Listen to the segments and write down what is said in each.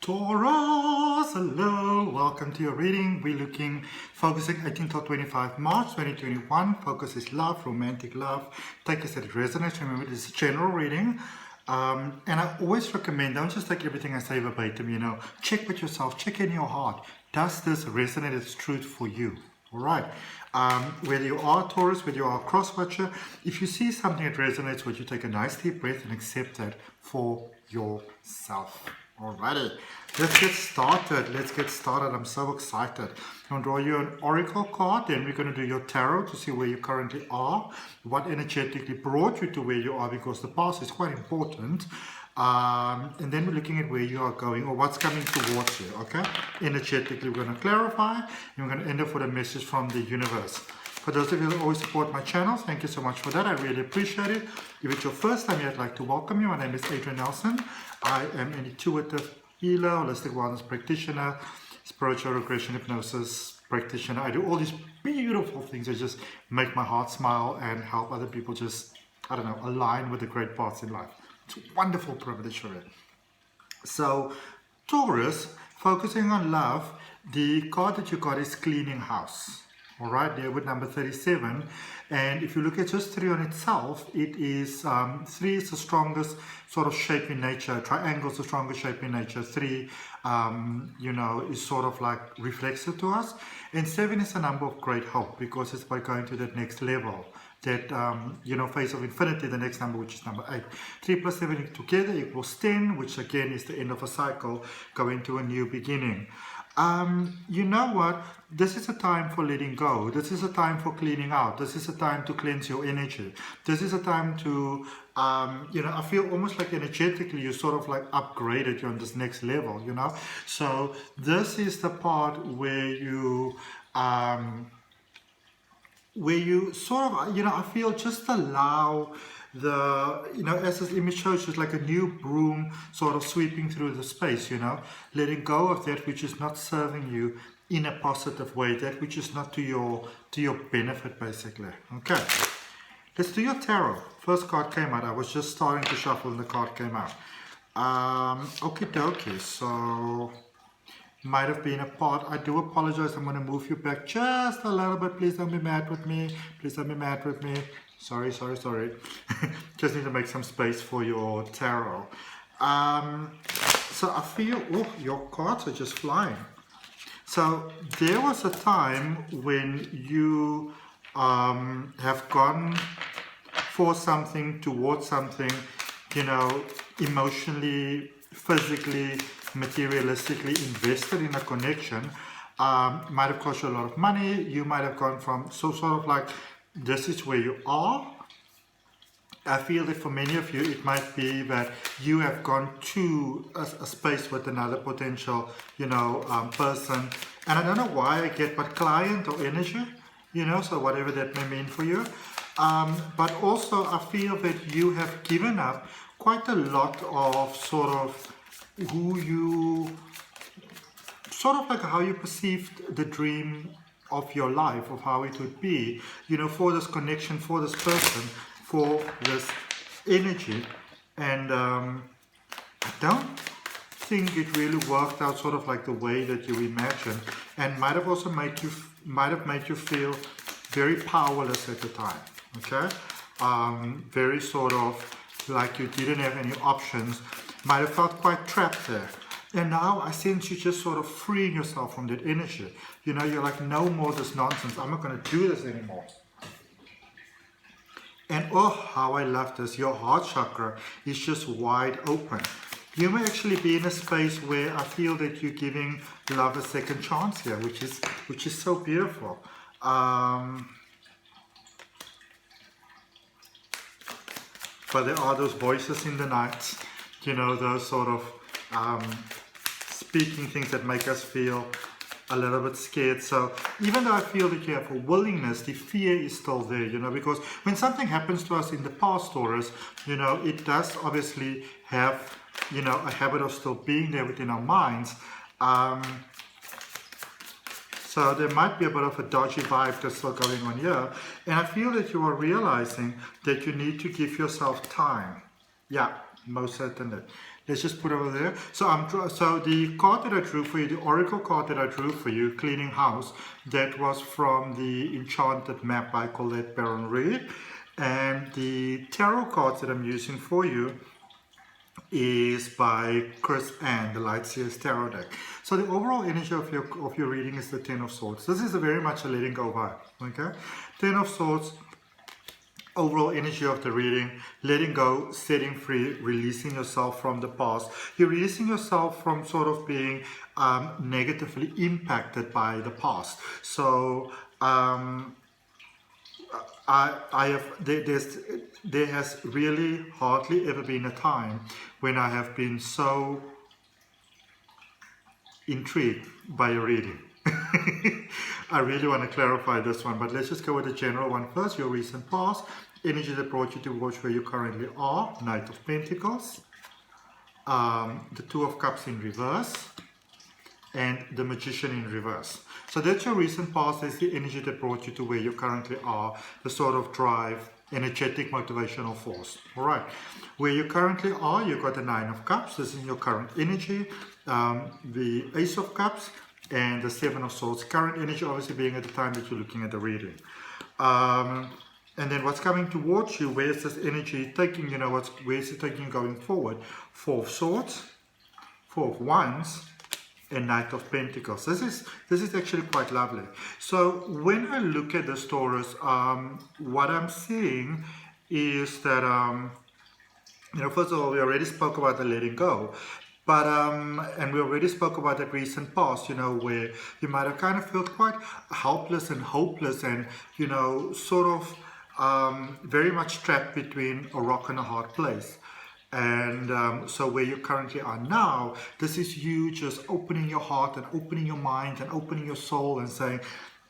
Taurus, hello, welcome to your reading. We're focusing 18 till 25 March 2021. Focus is love, romantic love. Take us as it resonates. Remember, this is a general reading. And I always recommend, don't just take everything I say verbatim, check with yourself, check in your heart. Does this resonate as truth for you? All right. Whether you are Taurus, whether you are a cross-watcher, if you see something that resonates with you, take a nice deep breath and accept that for yourself. Alrighty, let's get started. I'm so excited. I'm going to draw you an oracle card, then we're going to do your tarot to see where you currently are, what energetically brought you to where you are, because the past is quite important. And then we're looking at where you are going or what's coming towards you, okay? Energetically, we're going to clarify, and we're going to end up with a message from the universe. For those of you that always support my channel, thank you so much for that. I really appreciate it. If it's your first time here, I'd like to welcome you. My name is Adrian H. I am an intuitive healer, holistic wellness practitioner, spiritual regression hypnosis practitioner. I do all these beautiful things that just make my heart smile and help other people just, align with the great parts in life. It's a wonderful privilege for it. So, Taurus, focusing on love, the card that you got is Cleaning House. All right, there with number 37. And if you look at just 3 on itself, it is 3 is the strongest sort of shape in nature. Triangle is the strongest shape in nature. 3, is sort of like reflexive to us. And 7 is a number of great hope because it's by going to that next level. That, phase of infinity, the next number, which is number 8. 3 plus 7 together equals 10, which again is the end of a cycle, going to a new beginning. You know what? This is a time for letting go. This is a time for cleaning out. This is a time to cleanse your energy. This is a time to, I feel almost like energetically you sort of like upgraded, you're on this next level, So this is the part where you sort of, I feel just allow as this image shows, just like a new broom sort of sweeping through the space, letting go of that which is not serving you in a positive way, that which is not to your benefit, basically. Okay, let's do your tarot. First card came out. I was just starting to shuffle and the card came out. Okie dokie, so might have been a part. I do apologize. I'm going to move you back just a little bit. Please don't be mad with me. Please don't be mad with me. Sorry. Just need to make some space for your tarot. So I feel, your cards are just flying. So there was a time when you have gone for something, towards something, emotionally, physically, materialistically invested in a connection. Might have cost you a lot of money. You might have gone from, sort of like, this is where you are. I feel that for many of you, it might be that you have gone to a space with another potential, person. And I don't know why I get, but client or energy, so whatever that may mean for you. But also I feel that you have given up quite a lot of sort of how you perceived the dream of your life, of how it would be, for this connection, for this person, for this energy. And I don't think it really worked out sort of like the way that you imagined, and might have also made you feel very powerless at the time, okay? Very sort of like you didn't have any options, might have felt quite trapped there. And now I sense you just sort of freeing yourself from that energy. You're like, no more this nonsense. I'm not going to do this anymore. And oh, how I love this. Your heart chakra is just wide open. You may actually be in a space where I feel that you're giving love a second chance here, which is so beautiful. But there are those voices in the night, those sort of speaking things that make us feel a little bit scared. So even though I feel that you have a willingness, the fear is still there, because when something happens to us in the past, Taurus, it does obviously have, a habit of still being there within our minds. So there might be a bit of a dodgy vibe that's still going on here. And I feel that you are realizing that you need to give yourself time. Yeah, most certainly. Let's just put over there. So the card that I drew for you, the oracle card that I drew for you, Cleaning House, that was from the Enchanted Map by Colette Baron Reid. And the tarot cards that I'm using for you is by Chris Ann, the Light Seers Tarot deck. So the overall energy of your reading is the Ten of Swords. This is very much a letting go vibe. Okay, Ten of Swords. Overall energy of the reading, letting go, setting free, releasing yourself from the past. You're releasing yourself from sort of being negatively impacted by the past. So there has really hardly ever been a time when I have been so intrigued by a reading. I really want to clarify this one, but let's just go with the general one first. Your recent past, energy that brought you towards where you currently are, Knight of Pentacles, the Two of Cups in reverse, and the Magician in reverse. So that's your recent past. That's the energy that brought you to where you currently are, the sort of drive, energetic, motivational force. All right, where you currently are, you've got the Nine of Cups. This is your current energy, the Ace of Cups, and the Seven of Swords. Current energy obviously being at the time that you're looking at the reading. And then what's coming towards you, where's this energy taking, you know, where's it taking going forward? Four of Swords, Four of Wands, and Knight of Pentacles. This is actually quite lovely. So when I look at this, Taurus, what I'm seeing is that, you know, first of all, we already spoke about the letting go. But, and we already spoke about that recent past, you know, where you might have kind of felt quite helpless and hopeless and, you know, sort of very much trapped between a rock and a hard place. And so where you currently are now, this is you just opening your heart and opening your mind and opening your soul and saying,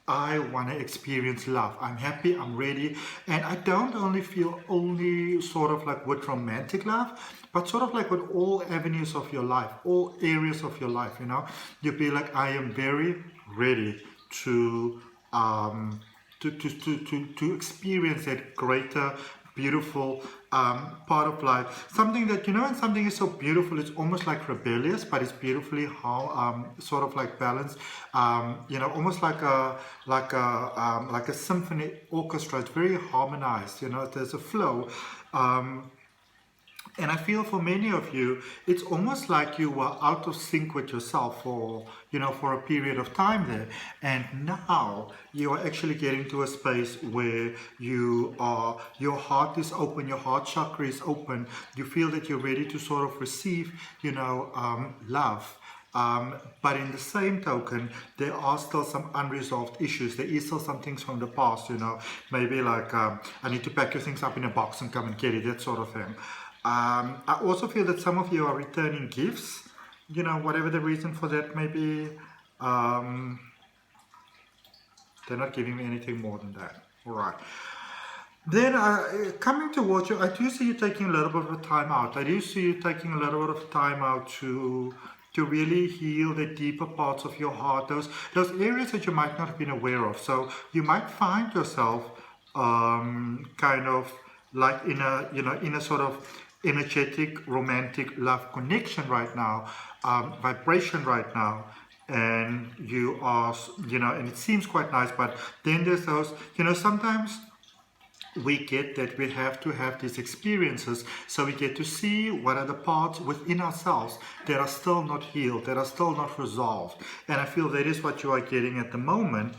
I want to experience love. I'm happy, I'm ready. And I don't only feel only sort of like with romantic love, but sort of like with all avenues of your life, all areas of your life, you know. You'll be like, I am very ready to experience that greater, beautiful part of life. Something that, you know, and something is so beautiful, it's almost like rebellious, but it's beautifully sort of like balanced. You know, almost like a symphony orchestra. It's very harmonized. You know, there's a flow. And I feel for many of you, it's almost like you were out of sync with yourself for, you know, for a period of time there. And now you are actually getting to a space where you are, your heart is open, your heart chakra is open. You feel that you're ready to sort of receive, you know, love. But in the same token, there are still some unresolved issues. There is still some things from the past, you know, maybe like, I need to pack your things up in a box and come and get it, that sort of thing. I also feel that some of you are returning gifts, you know, whatever the reason for that may be. They're not giving me anything more than that. All right. Then coming towards you, I do see you taking a little bit of a time out. I do see you taking a little bit of time out to really heal the deeper parts of your heart, those areas that you might not have been aware of. So you might find yourself kind of like in a, you know, in a sort of energetic, romantic love connection right now, vibration right now, and you are, you know, and it seems quite nice, but then there's those, you know, sometimes we get that we have to have these experiences so we get to see what are the parts within ourselves that are still not healed, that are still not resolved. And I feel that is what you are getting at the moment.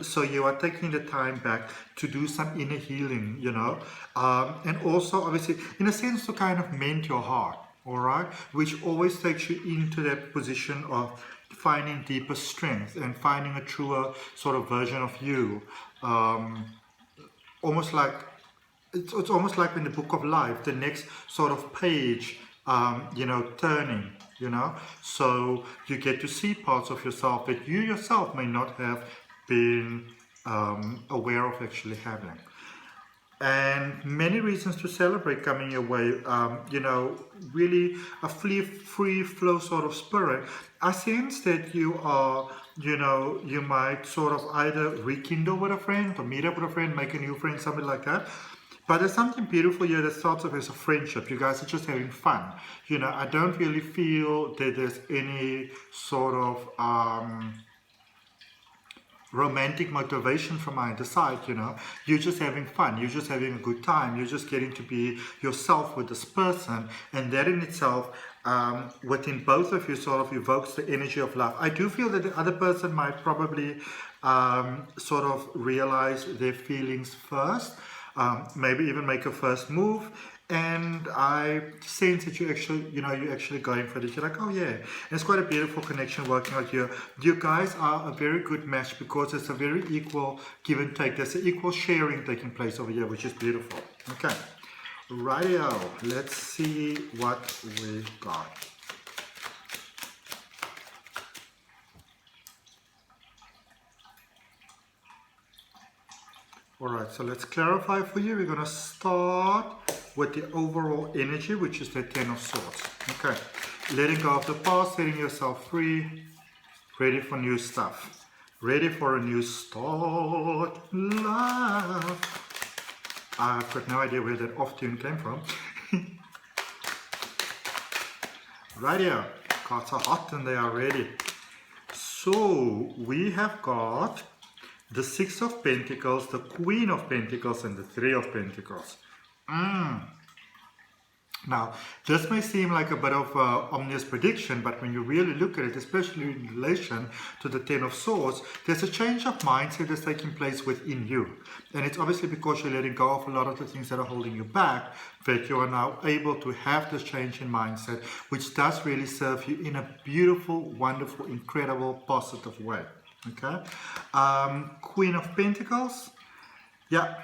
So you are taking the time back to do some inner healing, you know, and also obviously in a sense to kind of mend your heart, all right, which always takes you into that position of finding deeper strength and finding a truer sort of version of you. Almost like, it's almost like in the book of life, the next sort of page, you know, turning, you know, so you get to see parts of yourself that you yourself may not have been aware of actually having. And many reasons to celebrate coming your way, you know, really a free flow sort of spirit. I sense that you are, you know, you might sort of either rekindle with a friend or meet up with a friend, make a new friend, something like that. But there's something beautiful here that starts off as a friendship. You guys are just having fun. You know, I don't really feel that there's any sort of romantic motivation from either side, you know. You're just having fun, you're just having a good time, you're just getting to be yourself with this person, and that in itself, within both of you, sort of evokes the energy of love. I do feel that the other person might probably sort of realize their feelings first, maybe even make a first move, and I sense that you actually, you know, you're actually going for it. You're like, oh yeah, and it's quite a beautiful connection working out here. You guys are a very good match because it's a very equal give and take. There's an equal sharing taking place over here, which is beautiful. Okay, rightio, let's see what we got. Alright, so let's clarify for you. We're going to start with the overall energy, which is the Ten of Swords. Okay, letting go of the past, setting yourself free, ready for new stuff, ready for a new start. Love. I've got no idea where that off tune came from. Right here, cards are hot and they are ready. So we have got the Six of Pentacles, the Queen of Pentacles, and the Three of Pentacles. Now, this may seem like a bit of an ominous prediction, but when you really look at it, especially in relation to the Ten of Swords, there's a change of mindset that's taking place within you. And it's obviously because you're letting go of a lot of the things that are holding you back, that you are now able to have this change in mindset, which does really serve you in a beautiful, wonderful, incredible, positive way. Okay, Queen of Pentacles, yeah,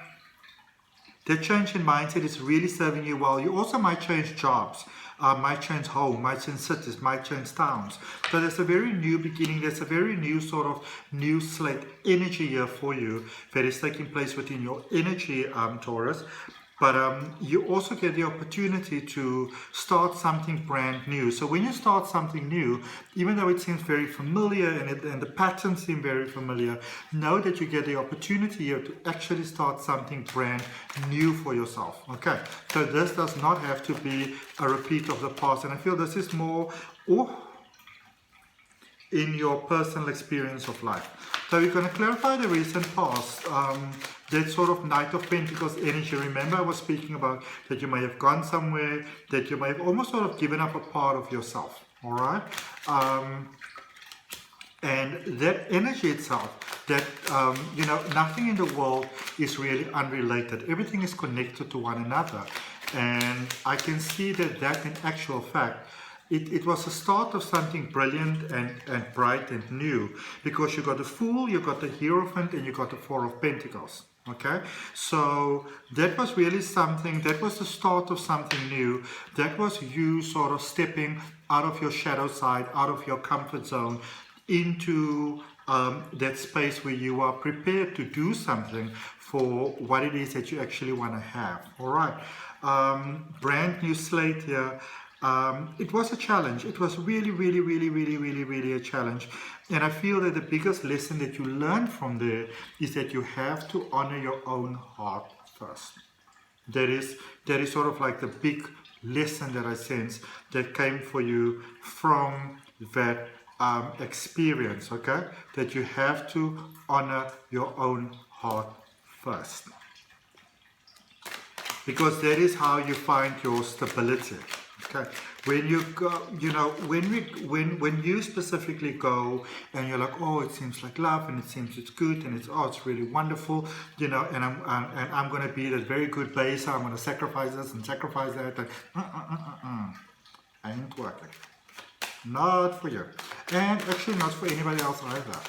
the change in mindset is really serving you well. You also might change jobs, might change home, might change cities, might change towns. So there's a very new beginning, there's a very new sort of new slate energy here for you that is taking place within your energy, Taurus. But you also get the opportunity to start something brand new. So when you start something new, even though it seems very familiar and the patterns seem very familiar, know that you get the opportunity here to actually start something brand new for yourself. Okay, so this does not have to be a repeat of the past. And I feel this is more in your personal experience of life. So we're going to clarify the recent past. That sort of Knight of Pentacles energy. Remember I was speaking about that you may have gone somewhere, that you may have almost sort of given up a part of yourself. Alright? And that energy itself, that, you know, nothing in the world is really unrelated. Everything is connected to one another. And I can see that in actual fact, it was the start of something brilliant and bright and new, because you got the Fool, you got the Hierophant, and you got the Four of Pentacles. Okay, so that was really something, that was the start of something new. That was you sort of stepping out of your shadow side, out of your comfort zone, into that space where you are prepared to do something for what it is that you actually want to have. All right, brand new slate here. It was a challenge. It was really a challenge. And I feel that the biggest lesson that you learn from there is that you have to honor your own heart first. That is sort of like the big lesson that I sense that came for you from that experience, okay? That you have to honor your own heart first. Because that is how you find your stability. Okay, when you go, you know, when you specifically go and you're like, oh, it seems like love, and it seems it's good, and it's really wonderful, you know, and I'm going to be that very good base. I'm going to sacrifice this and sacrifice that. And, ain't working. Not for you, and actually not for anybody else either.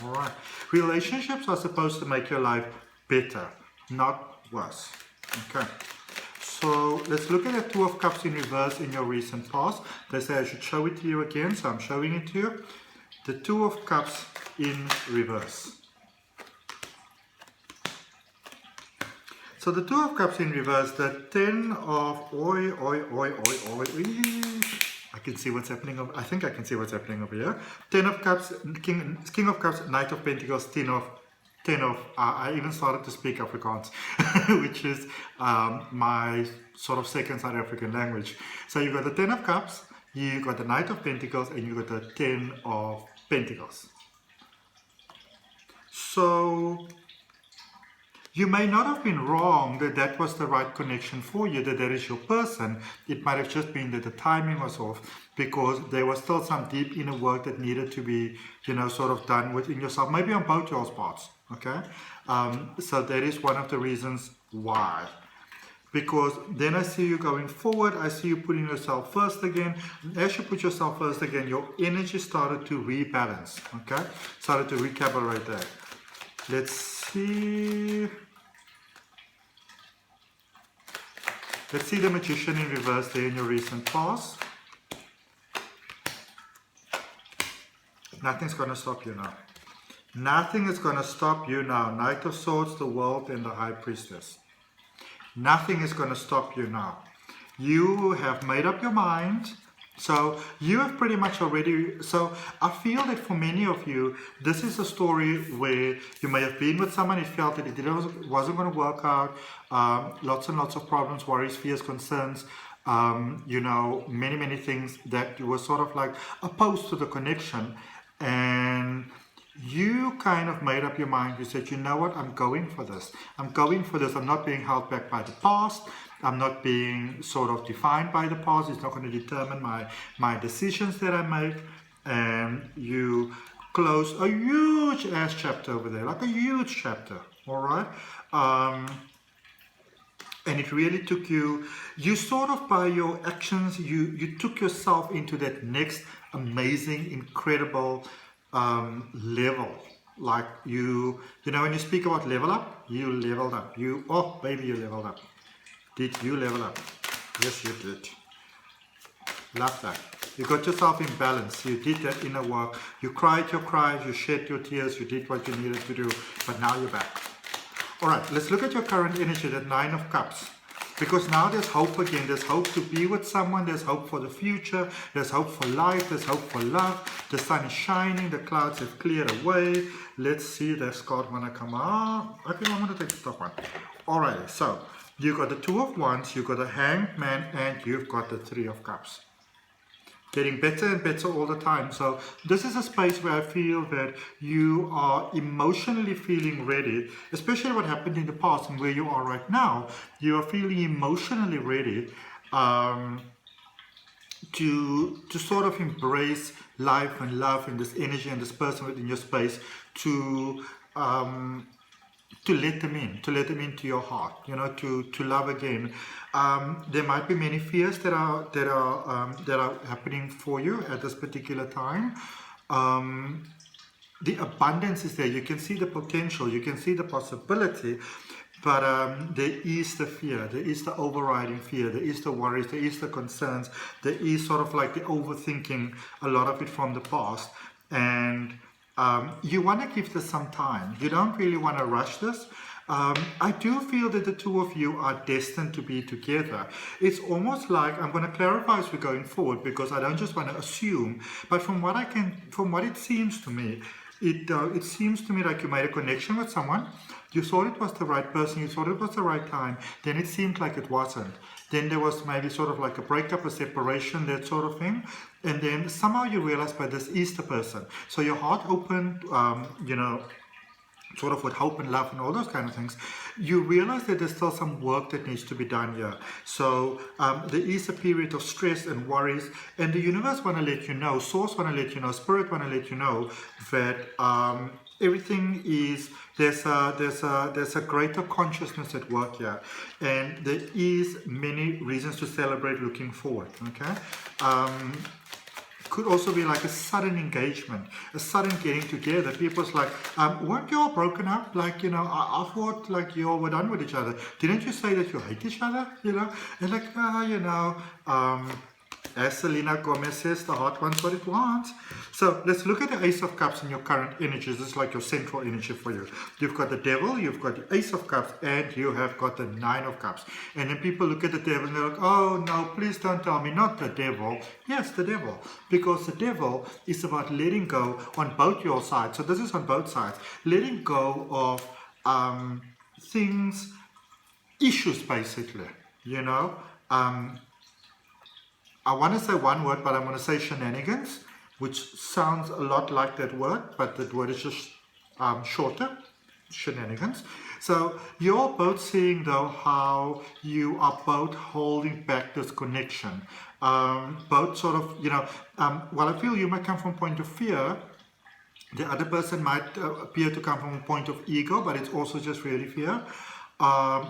All right, relationships are supposed to make your life better, not worse. Okay. So let's look at the Two of Cups in reverse in your recent past. They say I should show it to you again, so I'm showing it to you. The Two of Cups in reverse. So the Two of Cups in reverse, the Ten of I can see what's happening over, I think I can see what's happening over here. Ten of Cups, King of Cups, Knight of Pentacles, Ten of I even started to speak Afrikaans, which is my sort of second South African language. So you got the 10 of Cups, you got the Knight of Pentacles, and you got the 10 of Pentacles. So you may not have been wrong that that was the right connection for you, that is your person. It might have just been that the timing was off, because there was still some deep inner work that needed to be, you know, sort of done within yourself, maybe on both your parts, okay? So that is one of the reasons why. Because then I see you going forward, I see you putting yourself first again. As you put yourself first again, your energy started to rebalance, okay? Started to recalibrate there. Let's see. Let's see the Magician in reverse there in your recent past. Nothing's going to stop you now. Nothing is going to stop you now. Knight of Swords, the World, and the High Priestess. Nothing is going to stop you now. You have made up your mind. So you have pretty much already, so I feel that for many of you, this is a story where you may have been with someone, you felt that it wasn't going to work out, lots and lots of problems, worries, fears, concerns, you know, many things that you were sort of like opposed to the connection, and you kind of made up your mind. You said, you know what, I'm going for this. I'm going for this. I'm not being held back by the past. I'm not being sort of defined by the past. It's not going to determine my decisions that I make. And you close a huge ass chapter over there, like a huge chapter, all right? And it really took you sort of by your actions, you took yourself into that next amazing, incredible level. Like you know, when you speak about level up, you leveled up. Oh baby, you leveled up. Did you level up? Yes, you did. Love that. You got yourself in balance. You did that inner work. You cried your cries, you shed your tears, you did what you needed to do, but now you're back. All right, let's look at your current energy, that 9 of Cups. Because now there's hope again. There's hope to be with someone. There's hope for the future. There's hope for life. There's hope for love. The sun is shining. The clouds have cleared away. Let's see. This card want to come out. Okay, I'm going to take the top one. All right, so you got the 2 of Wands, you got the Hanged Man, and you've got the 3 of Cups. Getting better and better all the time. So this is a space where I feel that you are emotionally feeling ready, especially what happened in the past and where you are right now. You are feeling emotionally ready to sort of embrace life and love and this energy and this person within your space, to let them into your heart, you know, to love again. There might be many fears that are happening for you at this particular time. The abundance is there. You can see the potential. You can see the possibility. But there is the fear. There is the overriding fear. There is the worries. There is the concerns. There is sort of like the overthinking, a lot of it from the past. And you want to give this some time. You don't really want to rush this. I do feel that the 2 of you are destined to be together. It's almost like, I'm going to clarify as we're going forward, because I don't just want to assume, but from what it seems to me, it seems to me like you made a connection with someone. You thought it was the right person, you thought it was the right time, then it seemed like it wasn't. Then there was maybe sort of like a breakup, a separation, that sort of thing. And then somehow you realize, but this is the person. So your heart opened, you know, sort of with hope and love and all those kind of things. You realize that there's still some work that needs to be done here. So there is a period of stress and worries, and the universe want to let you know, source want to let you know, spirit want to let you know that everything is, there's a greater consciousness at work here, and there is many reasons to celebrate looking forward. Okay. Could also be like a sudden engagement, a sudden getting together. People's like, weren't you all broken up? Like, you know, I thought like you all were done with each other. Didn't you say that you hate each other? You know, and like, you know, as Selena Gomez says, the heart wants what it wants. So let's look at the Ace of Cups in your current energies. This is like your central energy for you. You've got the Devil, you've got the Ace of Cups, and you have got the Nine of Cups. And then people look at the Devil and they're like, oh no, please don't tell me, not the Devil. Yes, the Devil. Because the Devil is about letting go on both your sides. So this is on both sides. Letting go of things, issues basically, you know. I want to say one word, but I'm going to say shenanigans, which sounds a lot like that word, but that word is just shorter, shenanigans. So you're both seeing though how you are both holding back this connection. Both sort of, you know, while I feel you might come from a point of fear, the other person might appear to come from a point of ego, but it's also just really fear.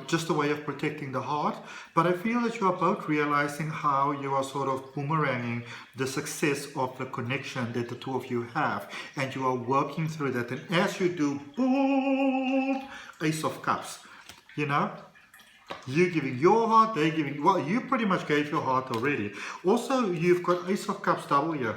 Just a way of protecting the heart. But I feel that you are both realizing how you are sort of boomeranging the success of the connection that the two of you have, and you are working through that. And as you do, boom, Ace of Cups, you know, you giving your heart, they giving, well, you pretty much gave your heart already. Also, you've got Ace of Cups double here.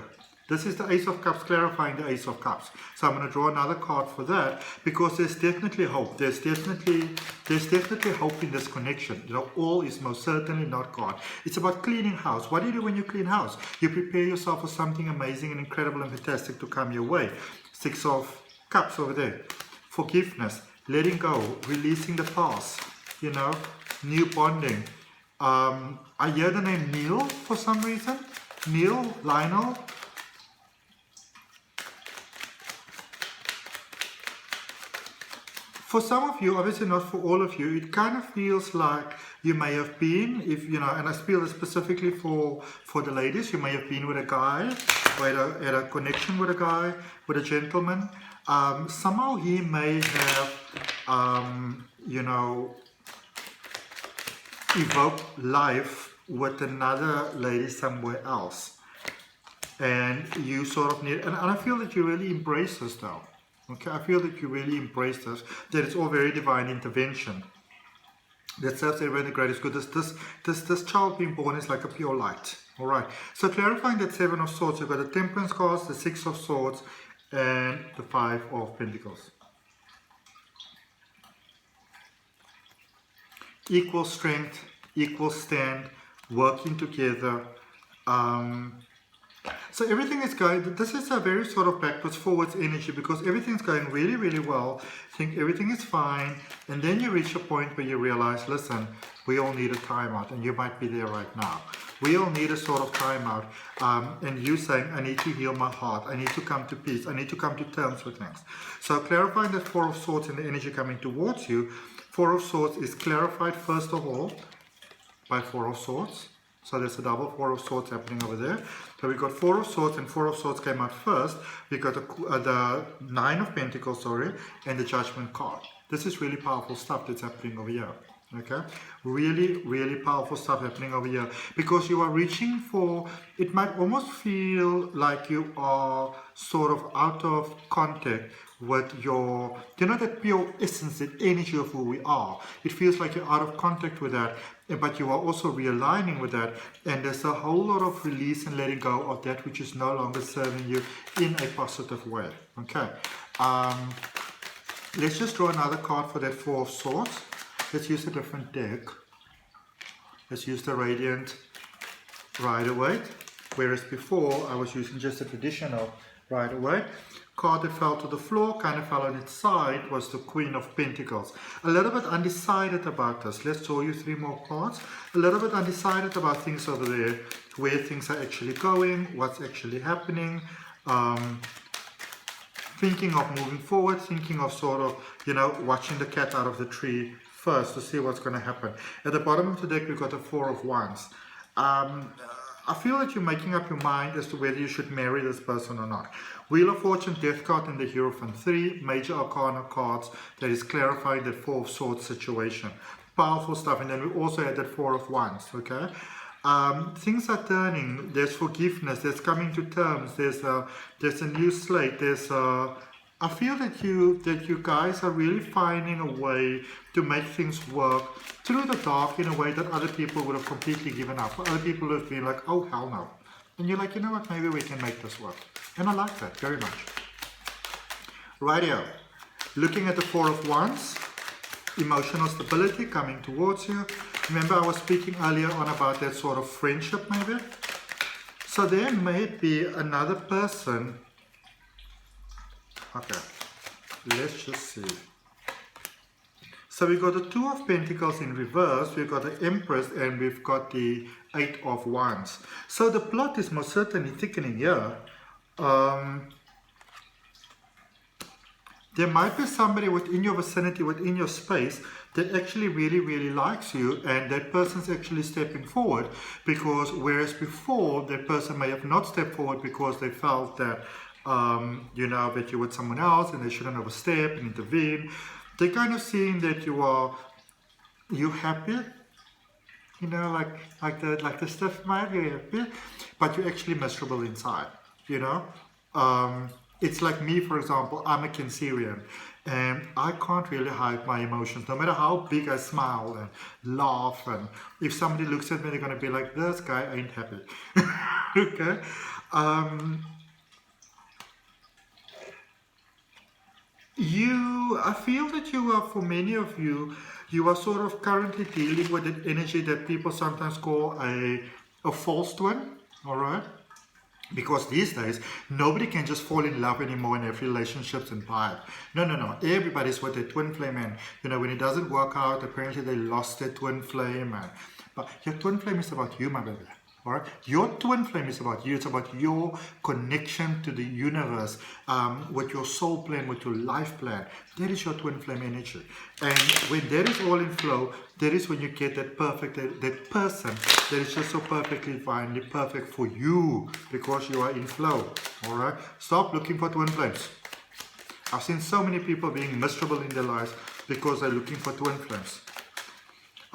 This is the Ace of Cups clarifying the Ace of Cups. So I'm going to draw another card for that, because there's definitely hope. There's definitely hope in this connection. You know, all is most certainly not God. It's about cleaning house. What do you do when you clean house? You prepare yourself for something amazing and incredible and fantastic to come your way. Six of Cups over there. Forgiveness, letting go, releasing the past, you know, new bonding. I hear the name Neil for some reason. Neil, Lionel. For some of you, obviously not for all of you, it kind of feels like you may have been, if you know, and I feel this specifically for the ladies, you may have been with a guy, or had a connection with a guy, with a gentleman. Somehow he may have, you know, evoked life with another lady somewhere else. And you sort of need, and I feel that you really embrace this though. Okay, I feel that you really embrace this, that it's all very divine intervention. That serves everyone the greatest good. This child being born is like a pure light. All right. So clarifying that Seven of Swords, you've got the Temperance cards, the Six of Swords, and the Five of Pentacles. Equal strength, equal stand, working together. So everything is going, this is a very sort of backwards forwards energy, because everything's going really, really well. Think everything is fine, and then you reach a point where you realize, listen, we all need a timeout, and you might be there right now. We all need a sort of timeout, and you saying, I need to heal my heart, I need to come to peace, I need to come to terms with things. So clarifying that Four of Swords and the energy coming towards you, Four of Swords is clarified first of all by Four of Swords. So there's a double Four of Swords happening over there. So we got Four of Swords, and Four of Swords came out first. We got the Nine of Pentacles, sorry, and the Judgment card. This is really powerful stuff that's happening over here. Okay, really, really powerful stuff happening over here, because you are reaching for, it might almost feel like you are sort of out of contact with your, you know, that pure essence, that energy of who we are. It feels like you're out of contact with that, but you are also realigning with that, and there's a whole lot of release and letting go of that which is no longer serving you in a positive way. Okay, let's just draw another card for that Four of Swords. Let's use a different deck. Let's use the Radiant Rider-Waite, whereas before I was using just a traditional Rider-Waite. Card that fell to the floor, kind of fell on its side, was the Queen of Pentacles. A little bit undecided about this. Let's show you three more cards. A little bit undecided about things over there, where things are actually going, what's actually happening. Thinking of moving forward, thinking of sort of, you know, watching the cat out of the tree first to see what's going to happen. At the bottom of the deck, we've got the Four of Wands. I feel that you're making up your mind as to whether you should marry this person or not. Wheel of Fortune, Death card, and the Hierophant. Three major arcana cards that is clarifying that Four of Swords situation. Powerful stuff. And then we also had that Four of Wands. Okay. Things are turning. There's forgiveness. There's coming to terms. There's a new slate. There's a I feel that you guys are really finding a way to make things work through the dark in a way that other people would have completely given up. Other people would have been like, oh hell no. And you're like, you know what, maybe we can make this work. And I like that very much. Rightio. Looking at the Four of Wands, emotional stability coming towards you. Remember I was speaking earlier on about that sort of friendship maybe? So there may be another person. Okay, let's just see. So we've got the Two of Pentacles in reverse, we've got the Empress, and we've got the Eight of Wands. So the plot is most certainly thickening here. There might be somebody within your vicinity, within your space, that actually really, really likes you, and that person's actually stepping forward, because whereas before that person may have not stepped forward because they felt that you know, that you're with someone else and they shouldn't overstep and intervene. They're kind of seeing that you're happy, you know, like the stiff mind, you're happy, but you're actually miserable inside, you know. It's like me, for example. I'm a Cancerian, and I can't really hide my emotions, no matter how big I smile and laugh. And if somebody looks at me, they're going to be like, this guy ain't happy. Okay. I feel that you are, for many of you, you are sort of currently dealing with an energy that people sometimes call a false twin, all right? Because these days, nobody can just fall in love anymore and have relationships and vibe. No. Everybody's with their twin flame, and you know, when it doesn't work out, apparently they lost their twin flame. But your twin flame is about you, my baby. All right? Your twin flame is about you. It's about your connection to the universe, with your soul plan, with your life plan. That is your twin flame energy. And when that is all in flow, that is when you get that perfect, that person that is just so perfectly, divinely perfect for you, because you are in flow. All right? Stop looking for twin flames. I've seen so many people being miserable in their lives because they're looking for twin flames.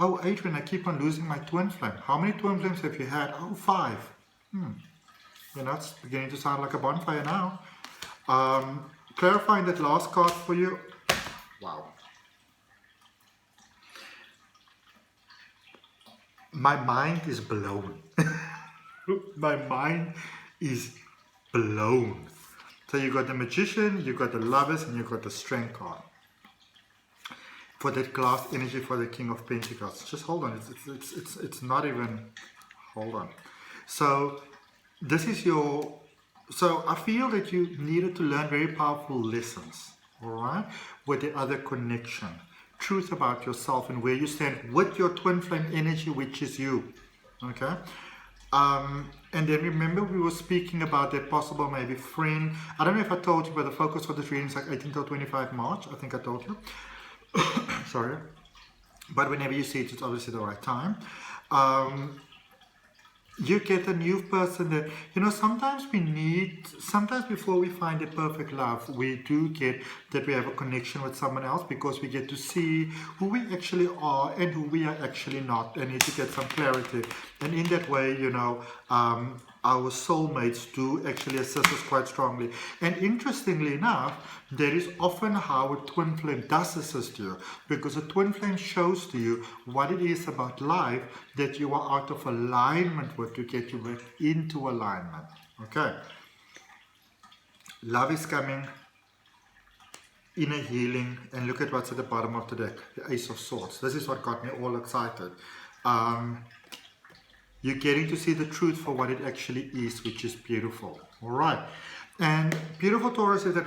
Oh, Adrian, I keep on losing my twin flame. How many twin flames have you had? Oh, 5. You know, it's beginning to sound like a bonfire now. Clarifying that last card for you. Wow. My mind is blown. My mind is blown. So you got the Magician, you got the Lovers, and you got the Strength card. For that glass energy, for the King of Pentacles. Just hold on. It's not even. Hold on. So this is your. So I feel that you needed to learn very powerful lessons. All right, with the other connection, truth about yourself and where you stand with your twin flame energy, which is you. Okay. And then remember we were speaking about that possible maybe friend. I don't know if I told you, but the focus for this reading is like 18 till 25 March. I think I told you. Sorry, but whenever you see it, it's obviously the right time. You get a new person that, you know, sometimes before we find a perfect love, we do get that we have a connection with someone else, because we get to see who we actually are and who we are actually not, and need to get some clarity. And in that way, you know, our soulmates do actually assist us quite strongly. And interestingly enough, that is often how a twin flame does assist you, because a twin flame shows to you what it is about life that you are out of alignment with, to get you back into alignment. Okay. Love is coming, inner healing, and look at what's at the bottom of the deck, the Ace of Swords. This is what got me all excited. You're getting to see the truth for what it actually is, which is beautiful. All right. And beautiful Taurus, if it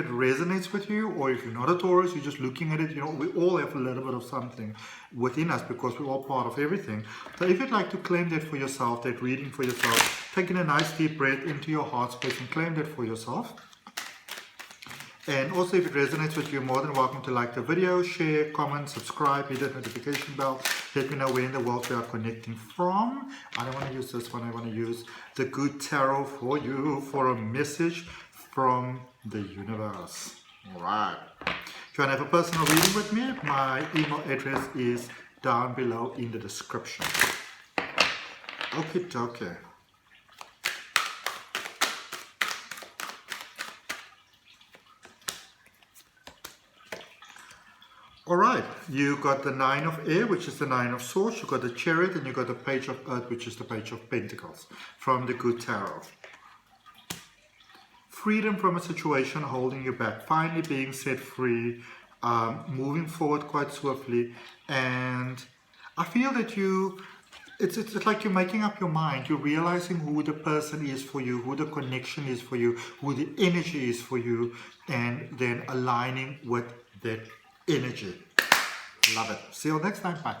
resonates with you, or if you're not a Taurus, you're just looking at it, you know, we all have a little bit of something within us, because we're all part of everything. So if you'd like to claim that for yourself, that reading for yourself, taking a nice deep breath into your heart space and claim that for yourself. And also, if it resonates with you, you're more than welcome to like the video, share, comment, subscribe, hit that notification bell. Let me know where in the world we are connecting from. I don't want to use this one. I want to use the Good Tarot for you, for a message from the universe. All right. If you want to have a personal reading with me, my email address is down below in the description. Okay. All right, you got the Nine of Air, which is the Nine of Swords. You got the Chariot, and you got the Page of Earth, which is the Page of Pentacles from the Good Tarot. Freedom from a situation holding you back, finally being set free, moving forward quite swiftly, and I feel that it's like you're making up your mind. You're realizing who the person is for you, who the connection is for you, who the energy is for you, and then aligning with that energy. Love it. See you next time. Bye.